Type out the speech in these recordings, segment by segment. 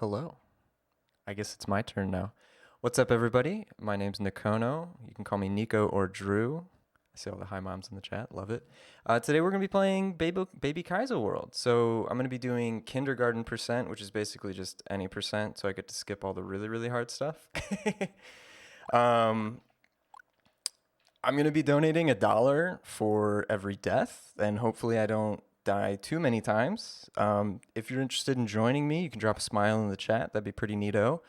Hello. I guess it's my turn now. What's up, everybody? My name's Nikono. You can call me Nico or Drew. I see all the hi moms in the chat. Love it. Today we're going to be playing Baby Kaizo World. So I'm going to be doing kindergarten percent, which is basically just any percent. So I get to skip all the really, really hard stuff. um, I'm going to be donating $1 for every death. And hopefully I don't die too many times. If you're interested in joining me, you can drop a smile in the chat. That'd be pretty neato.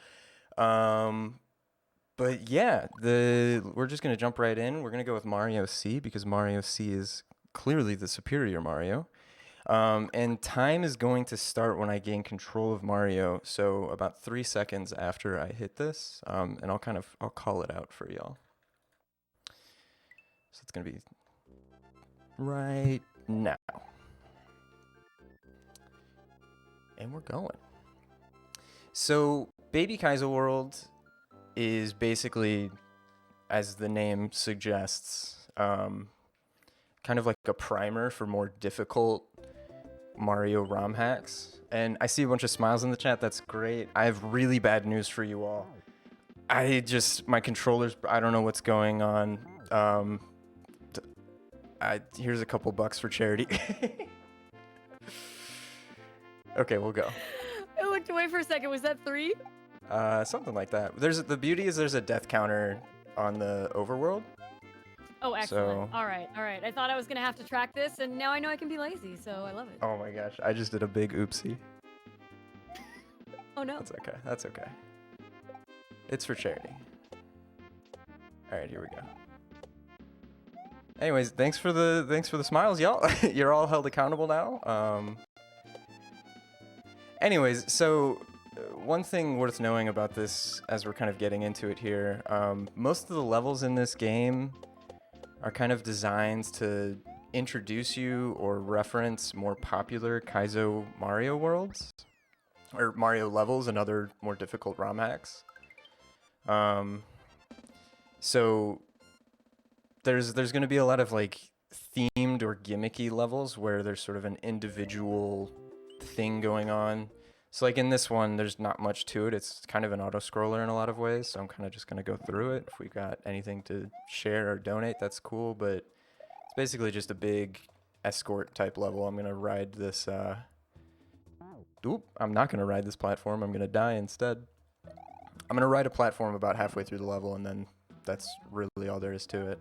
But yeah, we're just gonna jump right in. We're gonna go with Mario C because Mario C is clearly the superior Mario. And time is going to start when I gain control of Mario. So about 3 seconds after I hit this, and I'll call it out for y'all. So it's gonna be right now. And we're going. So Baby Kaizo World is basically, as the name suggests, kind of like a primer for more difficult Mario ROM hacks. And I see a bunch of smiles in the chat. That's great. I have really bad news for you all. My controllers, I don't know what's going on. Here's a couple bucks for charity. Okay, we'll go. I looked away for a second. Was that 3? Something like that. The beauty is there's a death counter on the overworld. Oh, excellent. All right. I thought I was going to have to track this, and now I know I can be lazy, so I love it. Oh my gosh, I just did a big oopsie. Oh no. That's okay. It's for charity. All right, here we go. Anyways, thanks for the smiles, y'all. You're all held accountable now. Anyways, so one thing worth knowing about this as we're kind of getting into it here, most of the levels in this game are kind of designed to introduce you or reference more popular Kaizo Mario worlds, or Mario levels and other more difficult ROM hacks. So there's going to be a lot of like themed or gimmicky levels where there's sort of an individual thing going on. So like in this one, there's not much to it. It's kind of an auto-scroller in a lot of ways, so I'm kind of just going to go through it. If we got anything to share or donate, that's cool, but it's basically just a big escort type level. I'm going to ride this... I'm not going to ride this platform. I'm going to die instead. I'm going to ride a platform about halfway through the level, and then that's really all there is to it.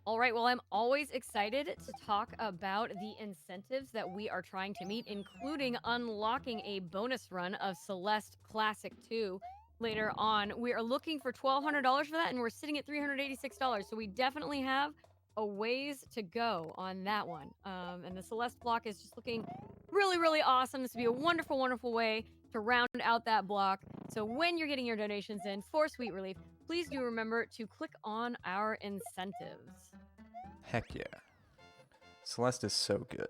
All right, well, I'm always excited to talk about the incentives that we are trying to meet, including unlocking a bonus run of Celeste Classic 2 later on. We are looking for $1,200 for that, and we're sitting at $386, so we definitely have a ways to go on that one. And the Celeste block is just looking really, really awesome. This would be a wonderful, wonderful way to round out that block. So when you're getting your donations in for Sweet Relief, please do remember to click on our incentives. Heck yeah. Celeste is so good.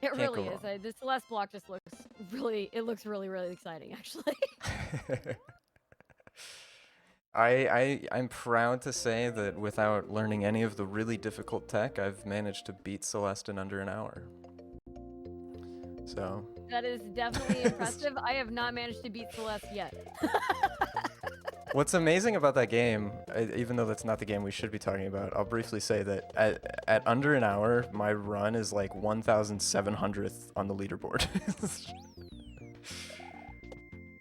It Can't really go is. wrong. The Celeste block just looks really really exciting, actually. I'm proud to say that without learning any of the really difficult tech, I've managed to beat Celeste in under an hour. So that is definitely impressive. I have not managed to beat Celeste yet. what's amazing about that game, even though that's not the game we should be talking about, I'll briefly say that at under an hour, my run is like 1,700th on the leaderboard.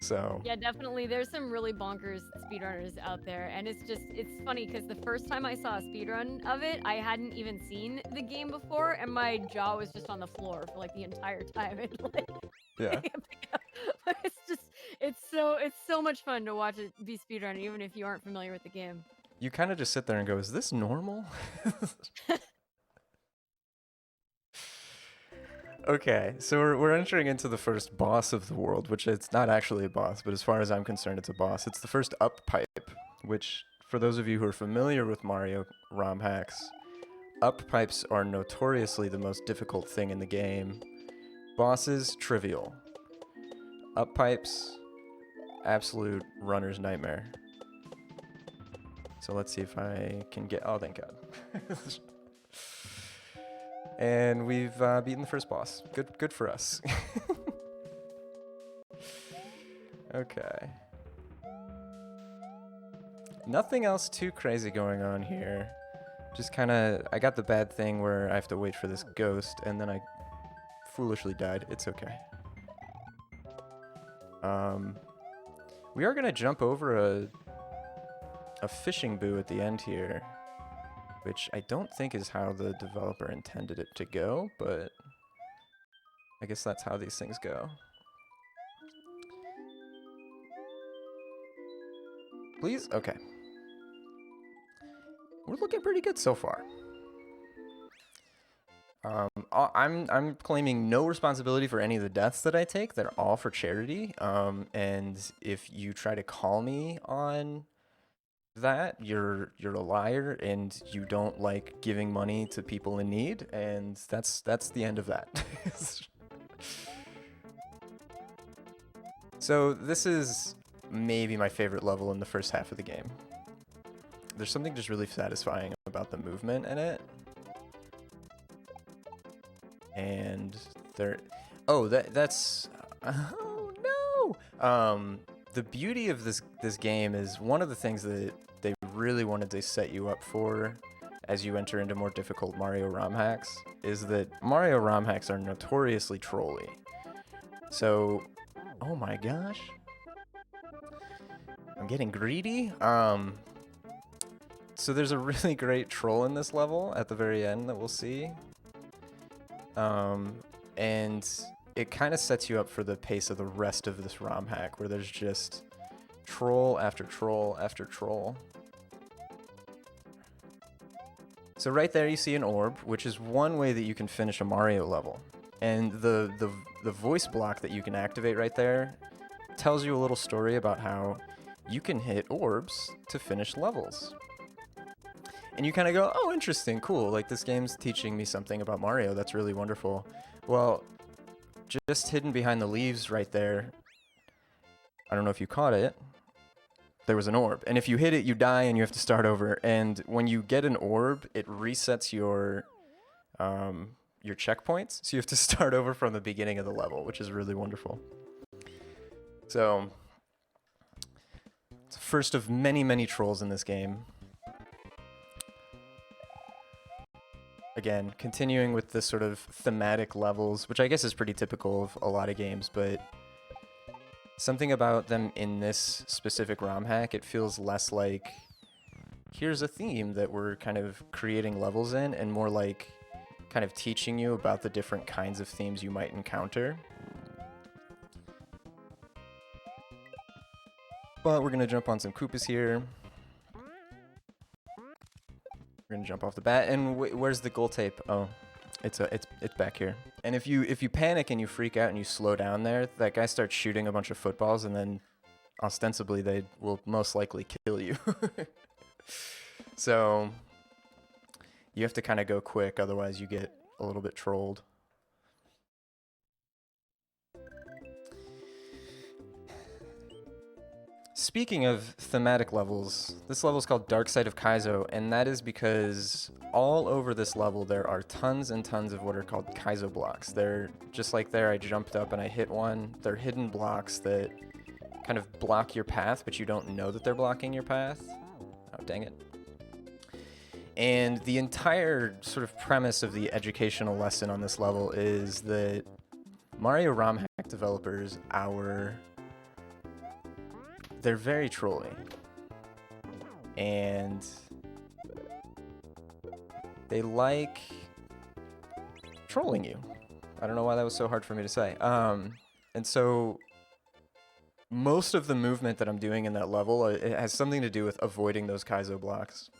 So yeah, definitely. There's some really bonkers speedrunners out there, and it's funny because the first time I saw a speedrun of it, I hadn't even seen the game before, and my jaw was just on the floor for like the entire time. And, like, yeah. But it's so much fun to watch it be speedrun, even if you aren't familiar with the game. You kind of just sit there and go, is this normal? Okay, so we're entering into the first boss of the world, which it's not actually a boss, but as far as I'm concerned, it's a boss. It's the first up pipe, which, for those of you who are familiar with Mario ROM hacks, up pipes are notoriously the most difficult thing in the game. Bosses, trivial. Up pipes, absolute runner's nightmare. So let's see if I can get... Oh, thank God. And we've beaten the first boss. Good for us. Okay. Nothing else too crazy going on here. Just kind of, I got the bad thing where I have to wait for this ghost, and then I foolishly died. It's okay. We are gonna jump over a fishing boo at the end here, which I don't think is how the developer intended it to go, but I guess that's how these things go. Please? Okay. We're looking pretty good so far. I'm claiming no responsibility for any of the deaths that I take. They're all for charity. And if you try to call me on that, you're a liar and you don't like giving money to people in need, and that's the end of that. So this is maybe my favorite level in the first half of the game. There's something just really satisfying about the movement in it. And there, oh, that's, oh no! The beauty of this game is one of the things that they really wanted to set you up for as you enter into more difficult Mario ROM hacks is that Mario ROM hacks are notoriously trolly. So, oh my gosh. I'm getting greedy. So there's a really great troll in this level at the very end that we'll see. And it kind of sets you up for the pace of the rest of this ROM hack, where there's just troll after troll after troll. So right there you see an orb, which is one way that you can finish a Mario level. And the voice block that you can activate right there tells you a little story about how you can hit orbs to finish levels. And you kind of go, oh, interesting, cool. Like, this game's teaching me something about Mario. That's really wonderful. Well, just hidden behind the leaves right there, I don't know if you caught it, there was an orb. And if you hit it, you die and you have to start over. And when you get an orb, it resets your checkpoints. So you have to start over from the beginning of the level, which is really wonderful. So, it's the first of many, many trolls in this game. Again, continuing with this sort of thematic levels, which I guess is pretty typical of a lot of games, but something about them in this specific ROM hack, it feels less like, here's a theme that we're kind of creating levels in, and more like kind of teaching you about the different kinds of themes you might encounter. But we're going to jump on some Koopas here. We're gonna jump off the bat, and where's the goal tape? Oh, it's back here. And if you panic and you freak out and you slow down there, that guy starts shooting a bunch of footballs, and then ostensibly they will most likely kill you. So you have to kind of go quick, otherwise you get a little bit trolled. Speaking of thematic levels, this level is called Dark Side of Kaizo, and that is because all over this level there are tons and tons of what are called Kaizo Blocks. They're just like there, I jumped up and I hit one. They're hidden blocks that kind of block your path, but you don't know that they're blocking your path. Oh, dang it. And the entire sort of premise of the educational lesson on this level is that Mario ROM hack developers, they're very trolly, and they like trolling you. I don't know why that was so hard for me to say. And so most of the movement that I'm doing in that level, it has something to do with avoiding those Kaizo blocks.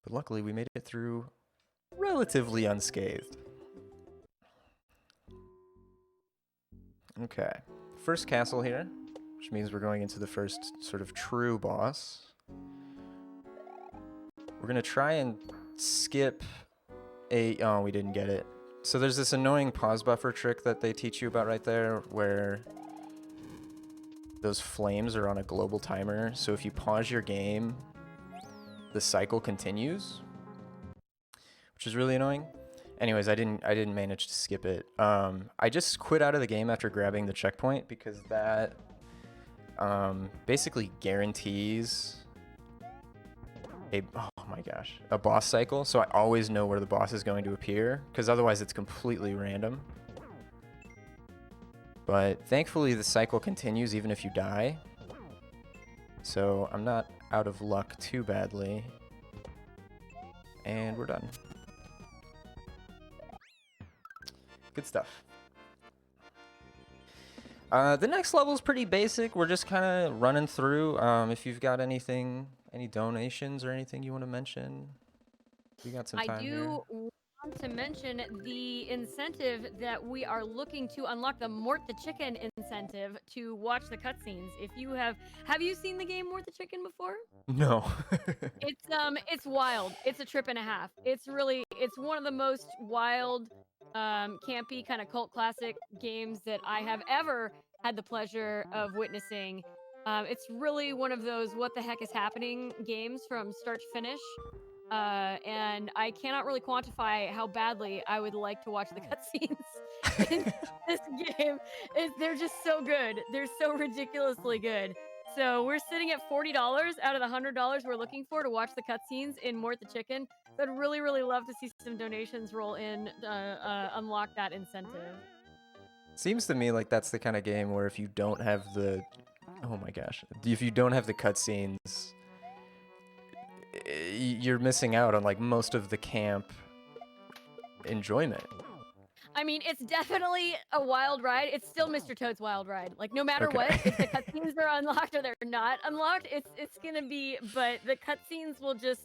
But luckily we made it through relatively unscathed. Okay, first castle here, which means we're going into the first sort of true boss. We're gonna try and skip oh, we didn't get it. So there's this annoying pause buffer trick that they teach you about right there, where those flames are on a global timer. So if you pause your game, the cycle continues, which is really annoying. Anyways, I didn't manage to skip it. I just quit out of the game after grabbing the checkpoint because that basically guarantees oh my gosh, a boss cycle. So I always know where the boss is going to appear because otherwise it's completely random. But thankfully the cycle continues even if you die. So I'm not out of luck too badly. And we're done. Good stuff. The next level is pretty basic. We're just kind of running through. If you've got anything, any donations or anything you want to mention, we got some time here. I do want to mention the incentive that we are looking to unlock, the Mort the Chicken incentive to watch the cutscenes. If you have you seen the game Mort the Chicken before? No. It's wild. It's a trip and a half. It's one of the most wild, campy kind of cult classic games that I have ever had the pleasure of witnessing. It's really one of those what the heck is happening games from start to finish. And I cannot really quantify how badly I would like to watch the cutscenes in this game. They're just so good. They're so ridiculously good. So we're sitting at $40 out of the $100 we're looking for to watch the cutscenes in Mort the Chicken. So I'd really, really love to see some donations roll in, unlock that incentive. Seems to me like that's the kind of game where if you don't have the, oh my gosh, if you don't have the cutscenes, you're missing out on like most of the camp enjoyment. I mean, it's definitely a wild ride. It's still Mr. Toad's Wild Ride. Like, no matter Okay. what, if the cutscenes are unlocked or they're not unlocked, it's gonna be. But the cutscenes will just.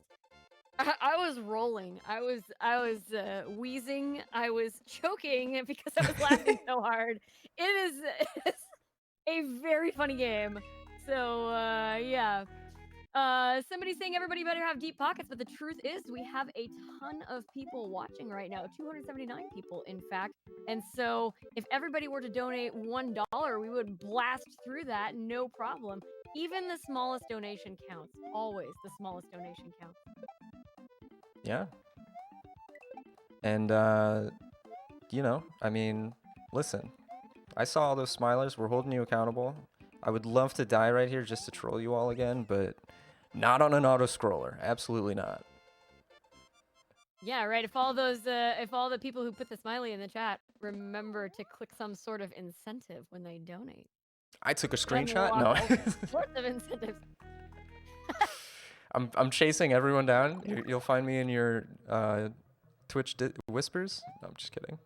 I was rolling. I was wheezing. I was choking because I was laughing so hard. It's a very funny game. So yeah. Somebody's saying everybody better have deep pockets, but the truth is we have a ton of people watching right now, 279 people, in fact. And so if everybody were to donate $1, we would blast through that, no problem. Even the smallest donation counts. Always the smallest donation counts. Yeah. And, you know, I mean, listen, I saw all those smilers. We're holding you accountable. I would love to die right here just to troll you all again, but not on an auto-scroller. Absolutely not. Yeah, right. If all the people who put the smiley in the chat remember to click some sort of incentive when they donate. I took a screenshot? No. Sorts of incentives. I'm chasing everyone down. You'll find me in your Twitch whispers. No, I'm just kidding.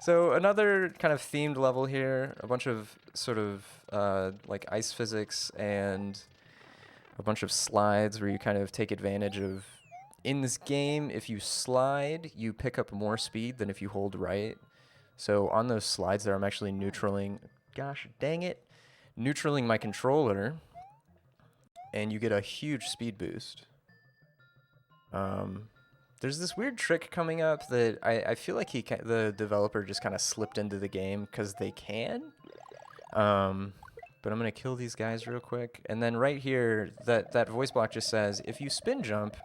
So another kind of themed level here, a bunch of sort of like ice physics and a bunch of slides where you kind of take advantage of, in this game, if you slide, you pick up more speed than if you hold right. So on those slides there, I'm actually neutraling, gosh dang it, neutraling my controller, and you get a huge speed boost. There's this weird trick coming up that I feel like the developer just kind of slipped into the game because they can. But I'm going to kill these guys real quick. And then right here, that voice block just says, if you spin jump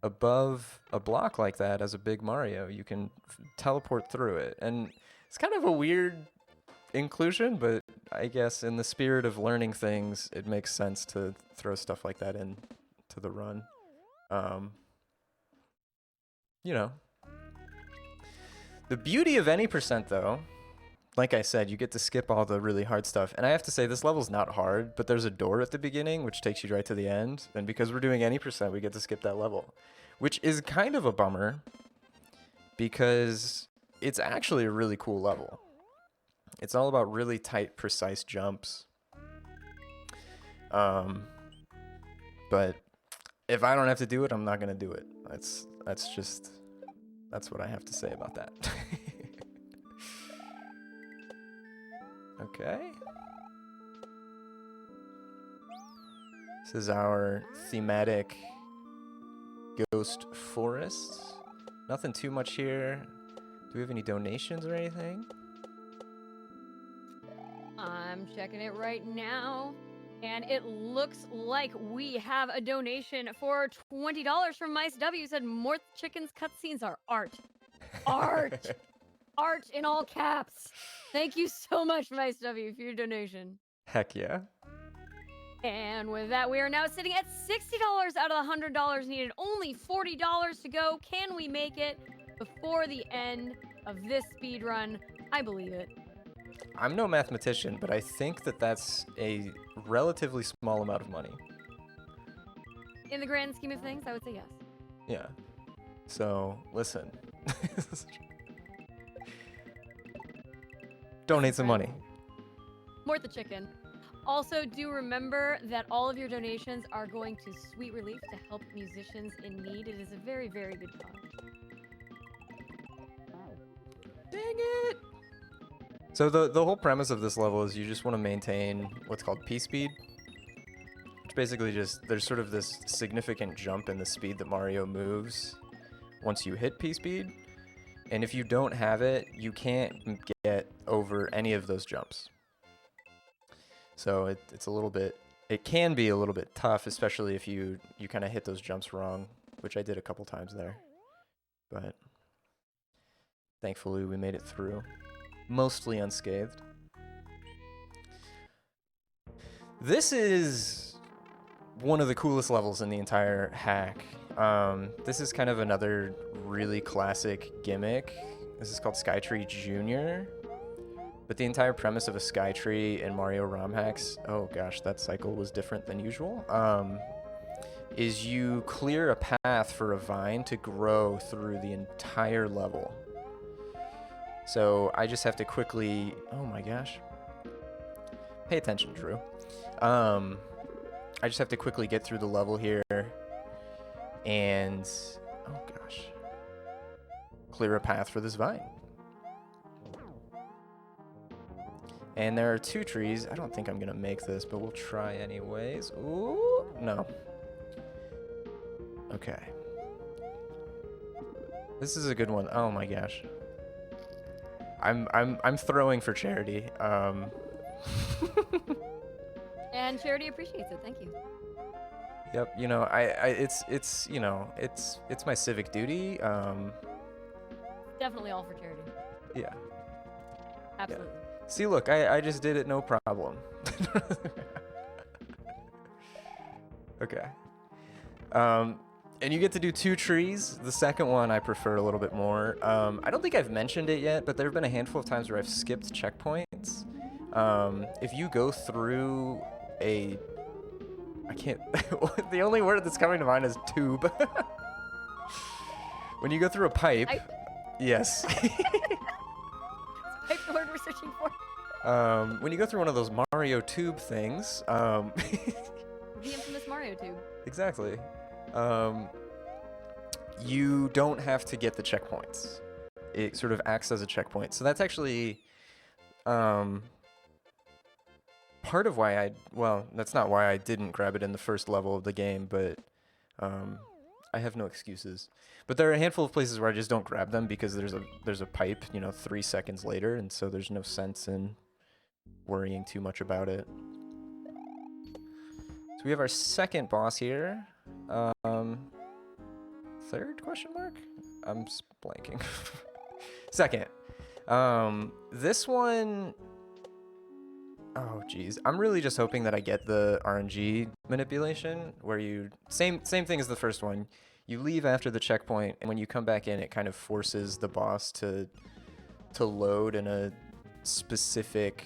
above a block like that as a big Mario, you can teleport through it. And it's kind of a weird inclusion, but I guess in the spirit of learning things, it makes sense to throw stuff like that in to the run. You know. The beauty of any percent, though, like I said, you get to skip all the really hard stuff. And I have to say, this level's not hard, but there's a door at the beginning, which takes you right to the end. And because we're doing any percent, we get to skip that level, which is kind of a bummer because it's actually a really cool level. It's all about really tight, precise jumps. But if I don't have to do it, I'm not going to do it. That's what I have to say about that. Okay. This is our thematic ghost forest. Nothing too much here. Do we have any donations or anything? I'm checking it right now. And it looks like we have a donation for $20 from Mice W. Who said, Morth Chicken's cutscenes are art. Art! Art in all caps. Thank you so much, Mice W, for your donation. Heck yeah. And with that, we are now sitting at $60 out of the $100 needed. Only $40 to go. Can we make it before the end of this speed run? I believe it. I'm no mathematician, but I think that that's a relatively small amount of money. In the grand scheme of things, I would say yes. Yeah. So, listen. Donate some money. More the chicken. Also, do remember that all of your donations are going to Sweet Relief to help musicians in need. It is a very, very good cause. Dang it! So the whole premise of this level is you just want to maintain what's called P-speed. Which basically just, there's sort of this significant jump in the speed that Mario moves once you hit P-speed. And if you don't have it, you can't get over any of those jumps. So it's a little bit, it can be a little bit tough, especially if you kind of hit those jumps wrong, which I did a couple times there. But thankfully we made it through, mostly unscathed. This is one of the coolest levels in the entire hack. This is kind of another really classic gimmick. This is called Skytree Jr. But the entire premise of a Skytree in Mario ROM hacks, oh gosh, that cycle was different than usual, is you clear a path for a vine to grow through the entire level. So I just have to quickly, oh my gosh. Pay attention, Drew. I just have to quickly get through the level here and, oh gosh, clear a path for this vine. And there are 2 trees. I don't think I'm gonna make this, but we'll try anyways. Ooh, no. Okay. This is a good one. Oh my gosh. I'm throwing for charity. And charity appreciates it. Thank you. Yep. You know, it's you know, it's my civic duty. Definitely all for charity. Yeah. Absolutely. Yeah. See, look, I just did it, no problem. Okay. And you get to do 2 trees. The second one I prefer a little bit more. I don't think I've mentioned it yet, but there have been a handful of times where I've skipped checkpoints. If you go through a... I can't... the only word that's coming to mind is tube. When you go through a pipe... Yes. Pipe the word we're searching for. When you go through one of those Mario tube things... The infamous Mario tube. Exactly. You don't have to get the checkpoints. It sort of acts as a checkpoint. So that's actually part of why well, that's not why I didn't grab it in the first level of the game, but I have no excuses. But there are a handful of places where I just don't grab them because there's a pipe, you know, 3 seconds later, and so there's no sense in worrying too much about it. So we have our second boss here. Third question mark? I'm blanking. Second. This one... Oh, geez. I'm really just hoping that I get the RNG manipulation, where you... Same thing as the first one. You leave after the checkpoint, and when you come back in, it kind of forces the boss to load in a specific...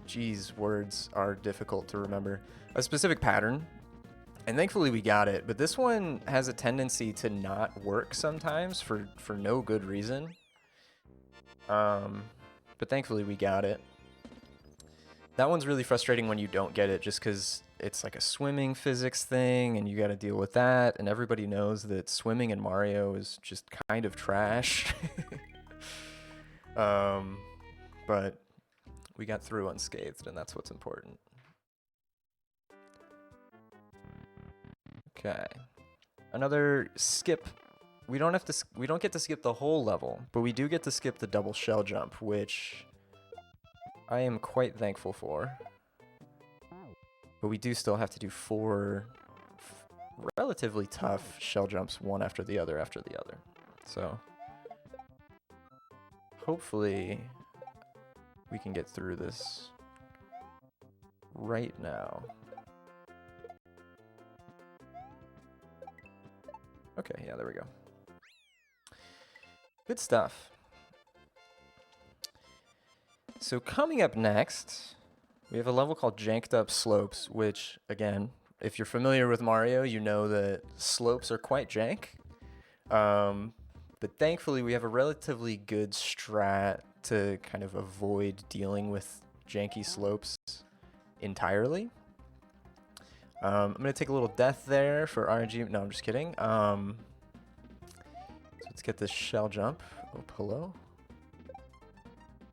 geez, words are difficult to remember. A specific pattern. And thankfully we got it, but this one has a tendency to not work sometimes for no good reason. But thankfully we got it. That one's really frustrating when you don't get it, just because it's like a swimming physics thing, and you got to deal with that, and everybody knows that swimming in Mario is just kind of trash. But we got through unscathed, and that's what's important. Okay. Another skip. We don't get to skip the whole level, but we do get to skip the double shell jump, which I am quite thankful for. But we do still have to do 4 relatively tough shell jumps, one after the other. So hopefully we can get through this right now. Okay, yeah, there we go. Good stuff. So coming up next, we have a level called Janked Up Slopes, which, again, if you're familiar with Mario, you know that slopes are quite jank. But thankfully, we have a relatively good strat to kind of avoid dealing with janky slopes entirely. I'm going to take a little death there for RNG. No, I'm just kidding. So let's get this shell jump. Oh, hello.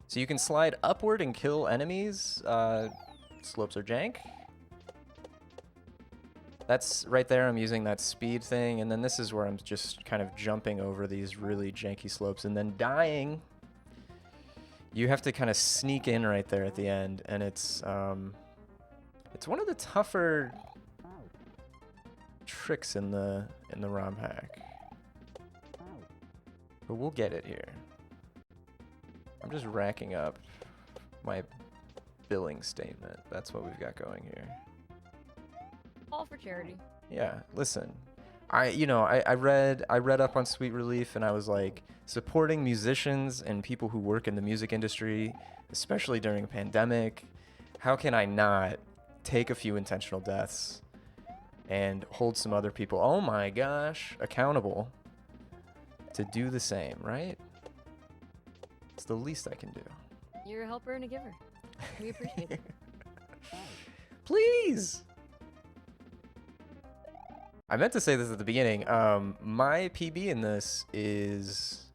So you can slide upward and kill enemies. Slopes are jank. That's right there. I'm using that speed thing. And then this is where I'm just kind of jumping over these really janky slopes and then dying. You have to kind of sneak in right there at the end. And it's one of the tougher tricks in the ROM hack. But we'll get it here. I'm just racking up my billing statement. That's what we've got going here. All for charity. Yeah, listen. I read up on Sweet Relief and I was like, supporting musicians and people who work in the music industry, especially during a pandemic, how can I not take a few intentional deaths and hold some other people, oh my gosh, accountable to do the same, right? It's the least I can do. You're a helper and a giver. We appreciate it. Please! I meant to say this at the beginning. My PB in this is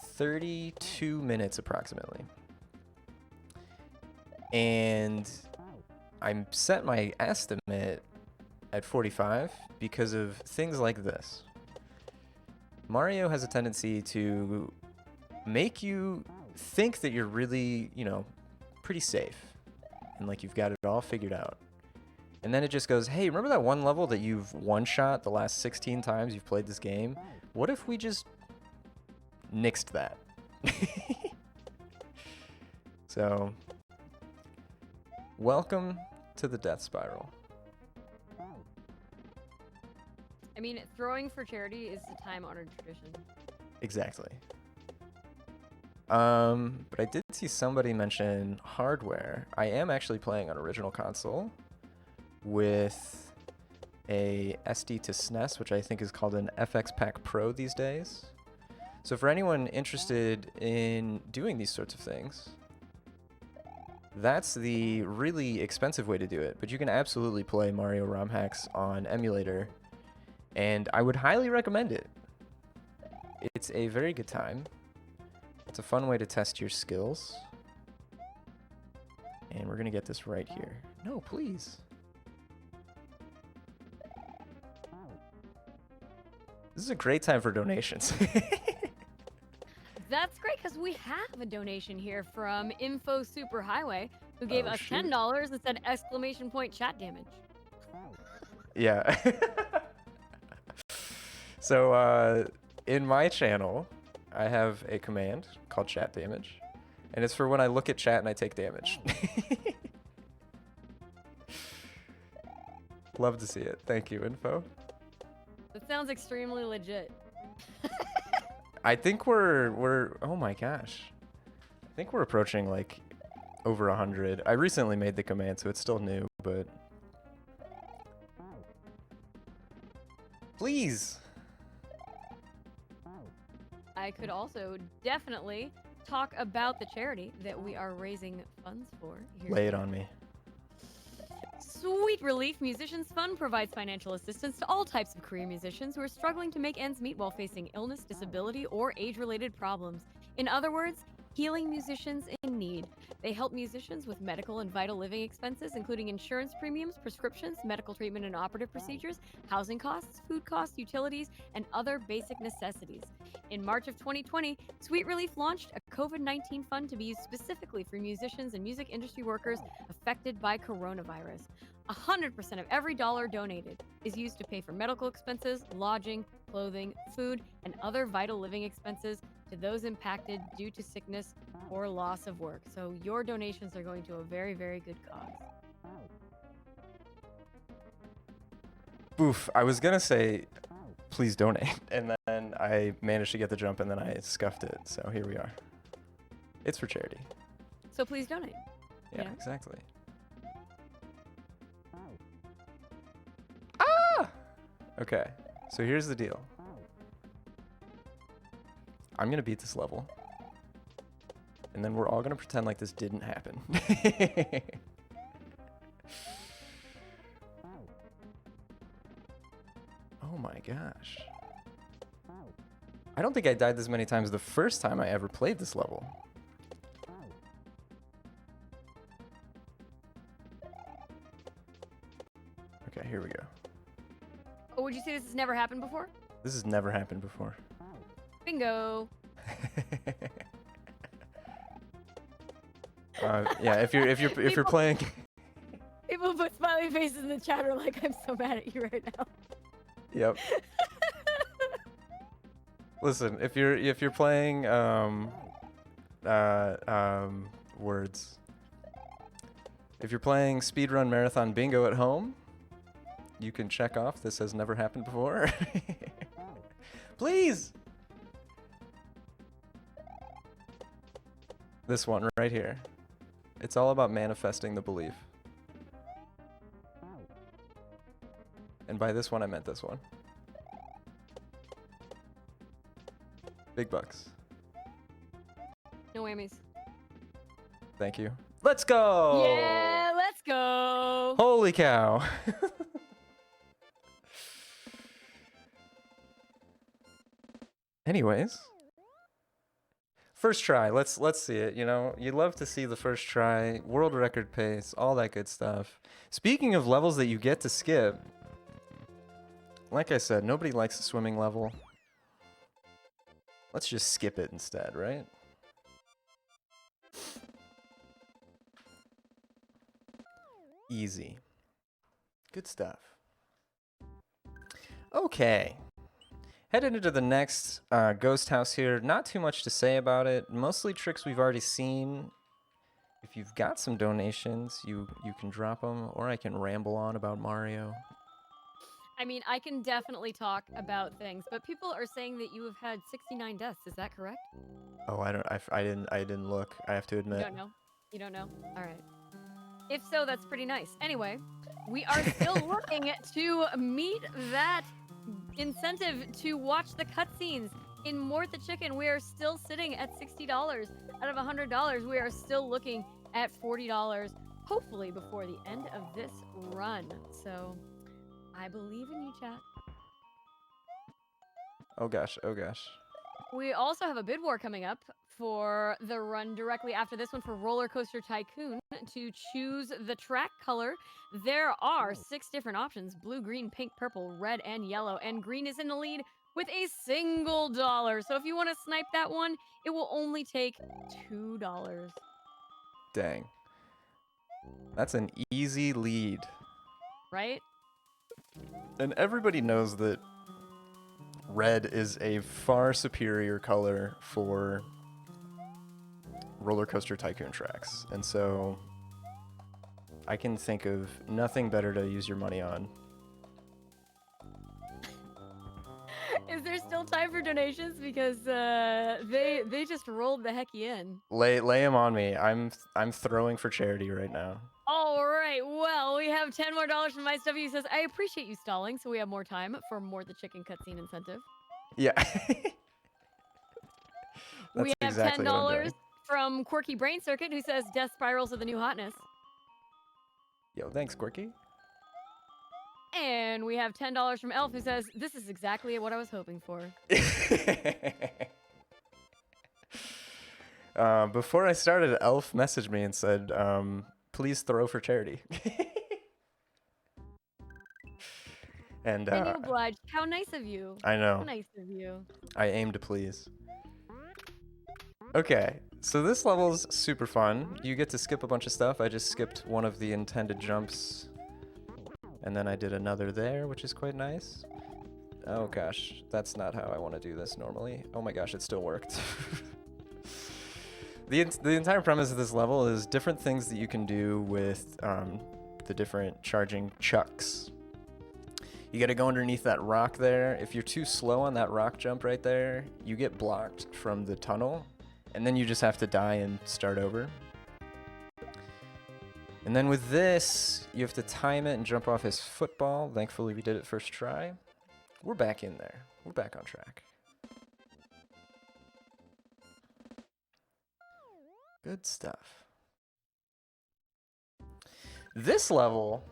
32 minutes approximately. And I set my estimate at 45 because of things like this. Mario has a tendency to make you think that you're really, pretty safe and like you've got it all figured out. And then it just goes, hey, remember that one level that you've one-shot the last 16 times you've played this game? What if we just nixed that? So, welcome to the death spiral. I mean, throwing for charity is a time-honored tradition. Exactly. But I did see somebody mention hardware. I am actually playing on original console with a SD to SNES, which I think is called an FX Pack Pro these days. So for anyone interested in doing these sorts of things, that's the really expensive way to do it. But you can absolutely play Mario ROM hacks on emulator, and I would highly recommend it. It's a very good time. It's a fun way to test your skills. And we're going to get this right here. No, please. This is a great time for donations. That's great because we have a donation here from Info Superhighway, who gave us shoot. $10 and said exclamation point chat damage. Yeah. So in my channel, I have a command called chat damage, and it's for when I look at chat and I take damage. Love to see it. Thank you, Info. That sounds extremely legit. I think we're oh my gosh. I think we're approaching like over 100. I recently made the command, so it's still new, but please. I could also definitely talk about the charity that we are raising funds for. Here. Lay it on me. Sweet Relief Musicians Fund provides financial assistance to all types of career musicians who are struggling to make ends meet while facing illness, disability, or age-related problems. In other words, healing musicians in need. They help musicians with medical and vital living expenses, including insurance premiums, prescriptions, medical treatment and operative procedures, housing costs, food costs, utilities, and other basic necessities. In March of 2020, Sweet Relief launched a COVID-19 fund to be used specifically for musicians and music industry workers affected by coronavirus. 100% of every dollar donated is used to pay for medical expenses, lodging, clothing, food, and other vital living expenses to those impacted due to sickness or loss of work. So your donations are going to a very, very good cause. Oof, I was gonna say, please donate, and then I managed to get the jump, and then I scuffed it, so here we are. It's for charity. So please donate. Yeah, Yeah. exactly. Ah! Okay, so here's the deal. I'm gonna beat this level, and then we're all gonna pretend like this didn't happen. Oh my gosh. I don't think I died this many times the first time I ever played this level. Okay, here we go. Oh, would you say this has never happened before? This has never happened before. Bingo. Yeah, if you're playing. People put smiley faces in the chat are like, I'm so mad at you right now. Yep. Listen, if you're playing words. If you're playing speedrun marathon bingo at home, you can check off this has never happened before. Please. This one right here. It's all about manifesting the belief. And by this one, I meant this one. Big bucks. No whammies. Thank you. Let's go! Yeah, let's go! Holy cow. Anyways. First try. Let's see it. You know, you love to see the first try, world record pace, all that good stuff. Speaking of levels that you get to skip, like I said, nobody likes a swimming level. Let's just skip it instead, right? Easy. Good stuff. Okay. Headed into the next ghost house here. Not too much to say about it. Mostly tricks we've already seen. If you've got some donations, you can drop them, or I can ramble on about Mario. I mean, I can definitely talk about things, but people are saying that you have had 69 deaths. Is that correct? Oh, I didn't look. I have to admit. You don't know? You don't know? All right. If so, that's pretty nice. Anyway, we are still looking to meet that incentive to watch the cutscenes in Mort the Chicken. We are still sitting at $60 out of $100. We are still looking at $40, hopefully before the end of this run. So I believe in you, chat. Oh gosh, oh gosh. We also have a bid war coming up for the run directly after this one for Roller Coaster Tycoon. To choose the track color, there are 6 different options: blue, green, pink, purple, red, and yellow. And green is in the lead with a single dollar. So if you want to snipe that one, it will only take $2. Dang. That's an easy lead. Right? And everybody knows that red is a far superior color for Roller Coaster Tycoon tracks. And so I can think of nothing better to use your money on. Is there still time for donations? Because they just rolled the hecky in. Lay them on me. I'm throwing for charity right now. All right. Well, we have $10 more from My Stuffy, who says, I appreciate you stalling, so we have more time for more the chicken cutscene incentive. Yeah. We have exactly $10 from Quirky Brain Circuit, who says death spirals are the new hotness. Yo, thanks, Quirky. And we have $10 from Elf, who says this is exactly what I was hoping for. Before I started, Elf messaged me and said, please throw for charity. And you obliged. How nice of you. I know. How nice of you. I aim to please. Okay, so this level's super fun. You get to skip a bunch of stuff. I just skipped one of the intended jumps. And then I did another there, which is quite nice. Oh gosh, that's not how I want to do this normally. Oh my gosh, it still worked. The entire premise of this level is different things that you can do with the different charging chucks. You gotta go underneath that rock there. If you're too slow on that rock jump right there, you get blocked from the tunnel, and then you just have to die and start over. And then with this, you have to time it and jump off his football. Thankfully, we did it first try. We're back in there. We're back on track. Good stuff. This level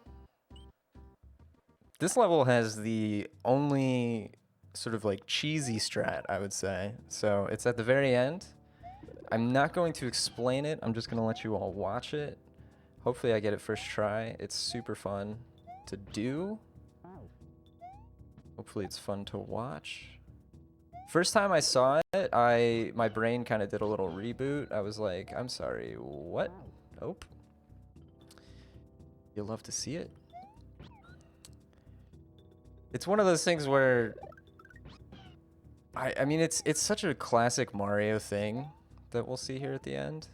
has the only sort of like cheesy strat, I would say. So it's at the very end. I'm not going to explain it. I'm just going to let you all watch it. Hopefully I get it first try. It's super fun to do. Hopefully it's fun to watch. First time I saw it, my brain kind of did a little reboot. I was like, I'm sorry, what? Nope. You'll love to see it. It's one of those things where I mean it's such a classic Mario thing that we'll see here at the end.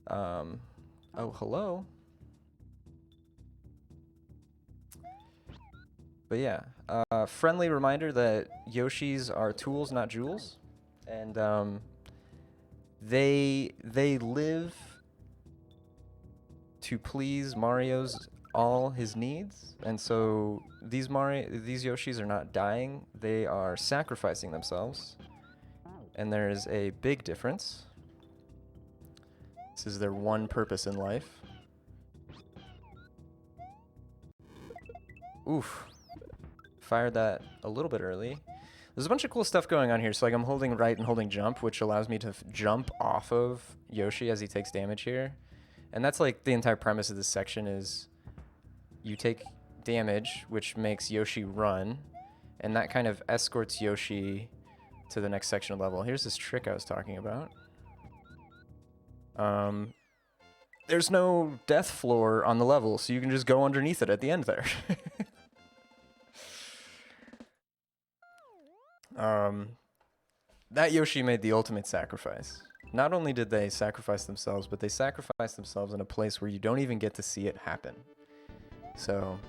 Oh, hello. But yeah, friendly reminder that Yoshis are tools, not jewels, and they live to please Mario's all his needs, and so these Yoshis are not dying; they are sacrificing themselves, and there is a big difference. This is their one purpose in life. Oof. Fired that a little bit early. There's a bunch of cool stuff going on here. So like I'm holding right and holding jump, which allows me to jump off of Yoshi as he takes damage here. And that's like the entire premise of this section is you take damage, which makes Yoshi run. And that kind of escorts Yoshi to the next section of level. Here's this trick I was talking about. There's no death floor on the level, so you can just go underneath it at the end there. That Yoshi made the ultimate sacrifice. Not only did they sacrifice themselves, but they sacrificed themselves in a place where you don't even get to see it happen. So,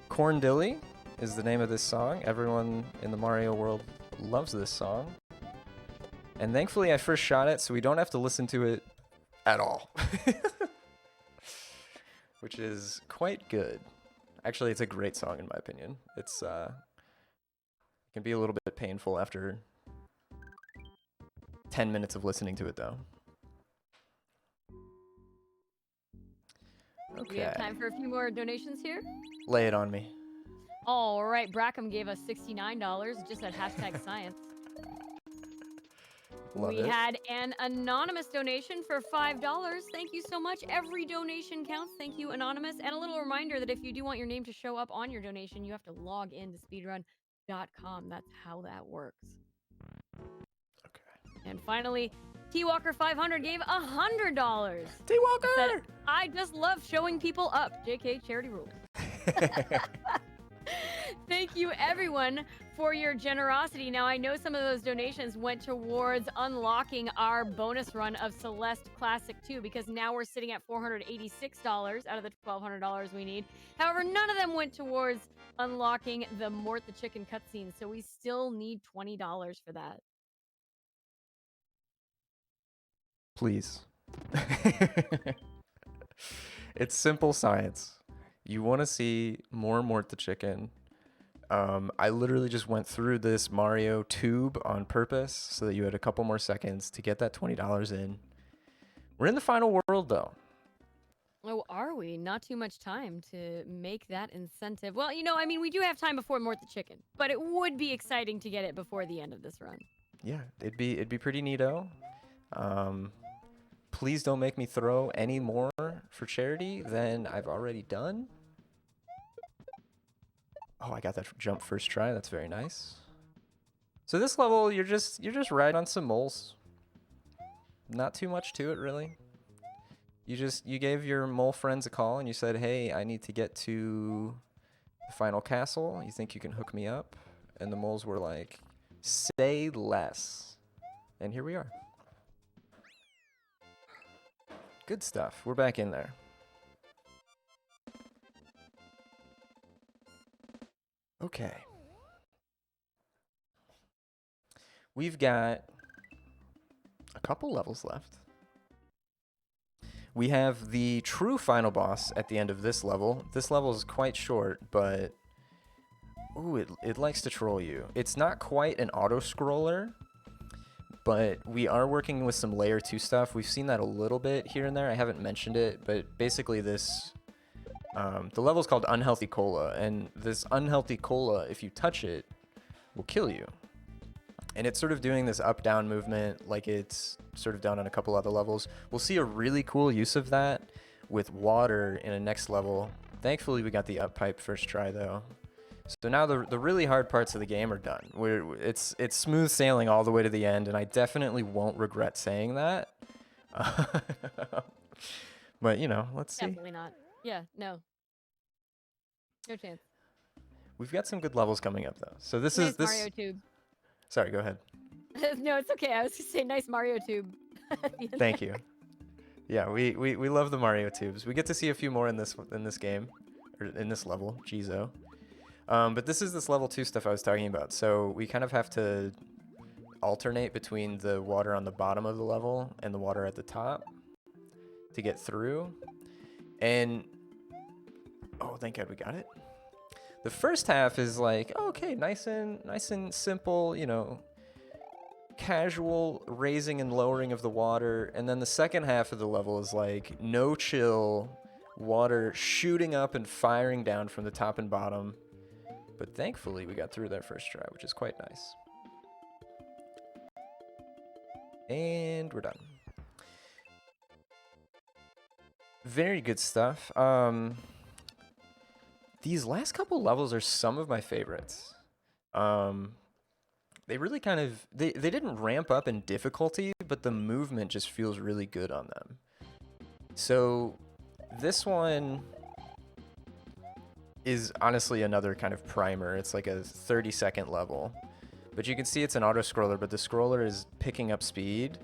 Corn Dilly is the name of this song. Everyone in the Mario world loves this song. And thankfully I first shot it, so we don't have to listen to it at all. Which is quite good. Actually, it's a great song in my opinion. It's it can be a little bit painful after 10 minutes of listening to it though. Okay. We have time for a few more donations here. Lay it on me. All right, Brackham gave us $69 just at #science. Love We it. had an anonymous donation for $5. Thank you so much. Every donation counts. Thank you, anonymous. And a little reminder that if you do want your name to show up on your donation, you have to log into speedrun.com. That's how that works. Okay. And finally, T Walker 500 gave $100. T Walker. Said, I just love showing people up. JK, charity rules. Thank you, everyone, for your generosity. Now, I know some of those donations went towards unlocking our bonus run of Celeste Classic 2, because now we're sitting at $486 out of the $1,200 we need. However, none of them went towards unlocking the Mort the Chicken cutscene, so we still need $20 for that. Please. It's simple science. You want to see more Mort the Chicken. I literally just went through this Mario tube on purpose so that you had a couple more seconds to get that $20 in. We're in the final world, though. Oh, are we? Not too much time to make that incentive. Well, you know, I mean, we do have time before Mort the Chicken, but it would be exciting to get it before the end of this run. Yeah, it'd be pretty neato. Please don't make me throw any more for charity than I've already done. Oh, I got that jump first try. That's very nice. So this level, you're just riding on some moles. Not too much to it, really. You gave your mole friends a call and you said, "Hey, I need to get to the final castle. You think you can hook me up?" And the moles were like, "Say less." And here we are. Good stuff. We're back in there. Okay. We've got a couple levels left. We have the true final boss at the end of this level. This level is quite short, but ooh, it likes to troll you. It's not quite an auto-scroller, but we are working with some layer 2 stuff. We've seen that a little bit here and there. I haven't mentioned it, but basically this, the level's called Unhealthy Cola, and this Unhealthy Cola, if you touch it, will kill you. And it's sort of doing this up-down movement like it's sort of done on a couple other levels. We'll see a really cool use of that with water in a next level. Thankfully, we got the up pipe first try, though. So now the really hard parts of the game are done. It's smooth sailing all the way to the end, and I definitely won't regret saying that. But, you know, let's see. Definitely not. Yeah, no. No chance. We've got some good levels coming up, though. So this Nice is this. Mario tube. Sorry, go ahead. No, it's okay. I was gonna say nice Mario tube. Thank you. Yeah, we love the Mario tubes. We get to see a few more in this game, or in this level, Jizo. But this is this level 2 stuff I was talking about. So we kind of have to alternate between the water on the bottom of the level and the water at the top to get through. And oh, thank God we got it. The first half is like, okay, nice and simple, you know, casual raising and lowering of the water. And then the second half of the level is like no chill, water shooting up and firing down from the top and bottom. But thankfully we got through that first try, which is quite nice. And we're done. Very good stuff. These last couple levels are some of my favorites. They really kind of, they didn't ramp up in difficulty, but the movement just feels really good on them. So this one is honestly another kind of primer. It's like a 30-second level. But you can see it's an auto-scroller, but the scroller is picking up speed.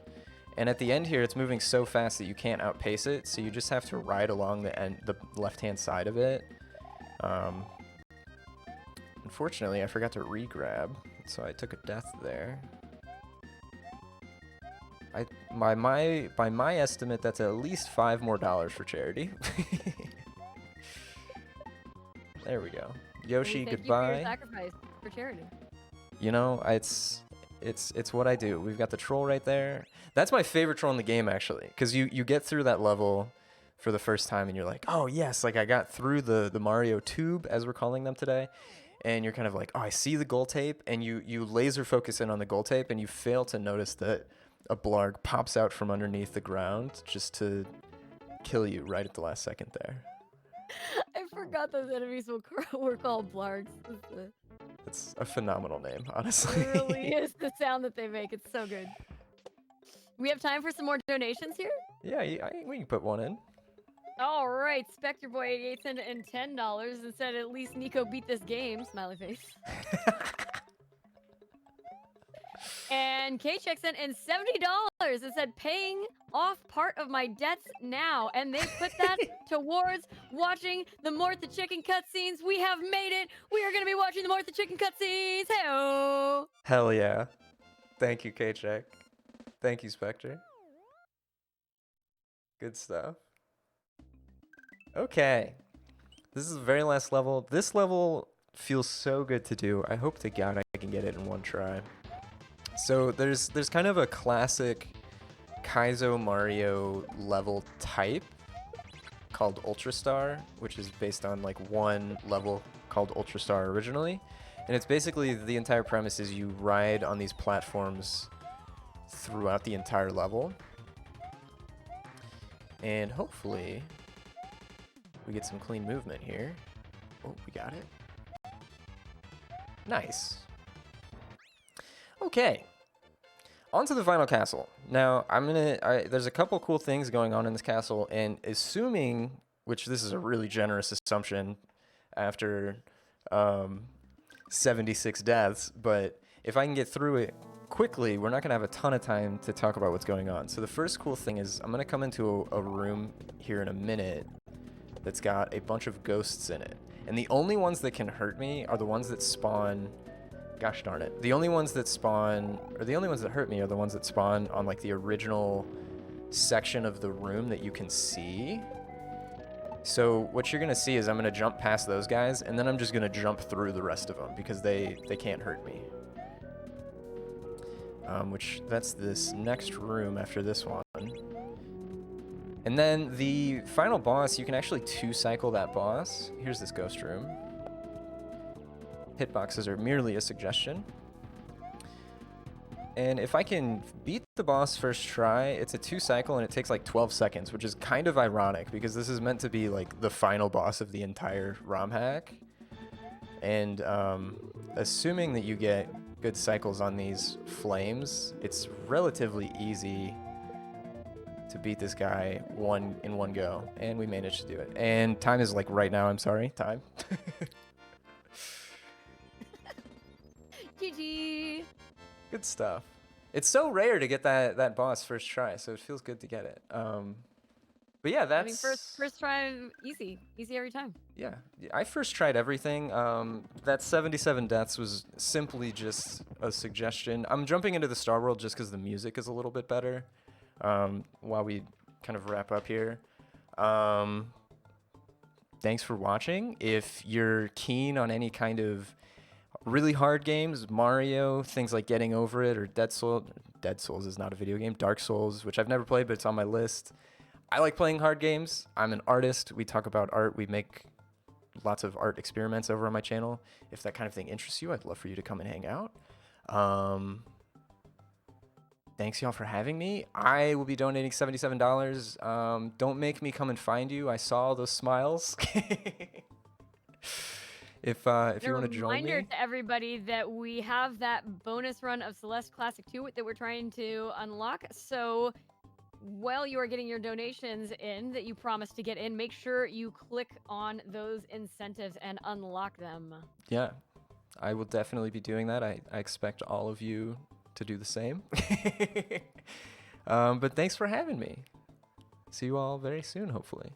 And at the end here, it's moving so fast that you can't outpace it, so you just have to ride along the left-hand side of it. Unfortunately, I forgot to re-grab, so I took a death there. By my estimate, that's at least $5 more for charity. There we go. Yoshi, goodbye. Thank you for your sacrifice for charity. You know, it's what I do. We've got the troll right there. That's my favorite troll in the game, actually, because you get through that level for the first time and you're like, oh yes, like I got through the Mario tube, as we're calling them today, and you're kind of like, oh, I see the gold tape, and you laser focus in on the gold tape and you fail to notice that a blarg pops out from underneath the ground just to kill you right at the last second there. I forgot those enemies were called blargs. It's a phenomenal name, honestly. It really is the sound that they make. It's so good. We have time for some more donations here? Yeah, we can put one in. All right, Spectre Boy 88 sent in $10 and said at least Nico beat this game. Smiley face. And K-Check sent in $70 and said paying off part of my debts now, and they put that towards watching the Mort the Chicken cutscenes. We have made it. We are going to be watching the Mort the Chicken cutscenes. Hey-oh. Hell yeah. Thank you, K-Check. Thank you, Spectre. Good stuff. Okay. This is the very last level. This level feels so good to do. I hope to God I can get it in one try. So there's kind of a classic Kaizo Mario level type called Ultra Star, which is based on like one level called Ultra Star originally. And it's basically the entire premise is you ride on these platforms throughout the entire level. And hopefully we get some clean movement here. Oh, we got it. Nice. Okay. On to the final castle. Now, there's a couple cool things going on in this castle, and assuming, which this is a really generous assumption after 76 deaths, but if I can get through it quickly, we're not going to have a ton of time to talk about what's going on. So the first cool thing is I'm going to come into a room here in a minute that's got a bunch of ghosts in it. And the only ones that can hurt me are the ones that spawn... Gosh darn it. The only ones that spawn, or the only ones that hurt me are the ones that spawn on like the original section of the room that you can see. So what you're gonna see is I'm gonna jump past those guys, and then I'm just gonna jump through the rest of them because they can't hurt me. Which, that's this next room after this one. And then the final boss, you can actually 2-cycle that boss. Here's this ghost room. Hitboxes are merely a suggestion. And if I can beat the boss first try, it's a 2-cycle and it takes like 12 seconds, which is kind of ironic because this is meant to be like the final boss of the entire ROM hack. And assuming that you get good cycles on these flames, it's relatively easy to beat this guy in one go. And we managed to do it. And time is like right now, I'm sorry, time. GG. Good stuff. It's so rare to get that boss first try, so it feels good to get it. But yeah, that's... I mean, first try, easy every time. Yeah, I first tried everything. That 77 deaths was simply just a suggestion. I'm jumping into the Star World just because the music is a little bit better. While we kind of wrap up here. Thanks for watching. If you're keen on any kind of really hard games, Mario, things like Getting Over It, or Dead Souls is not a video game, Dark Souls, which I've never played, but it's on my list. I like playing hard games. I'm an artist. We talk about art. We make lots of art experiments over on my channel. If that kind of thing interests you, I'd love for you to come and hang out. Thanks, y'all, for having me. I will be donating $77. Don't make me come and find you. I saw those smiles. If you want to join me. Reminder to everybody that we have that bonus run of Celeste Classic 2 that we're trying to unlock. So while you are getting your donations in that you promised to get in, make sure you click on those incentives and unlock them. Yeah, I will definitely be doing that. I expect all of you to do the same. But thanks for having me. See you all very soon, hopefully.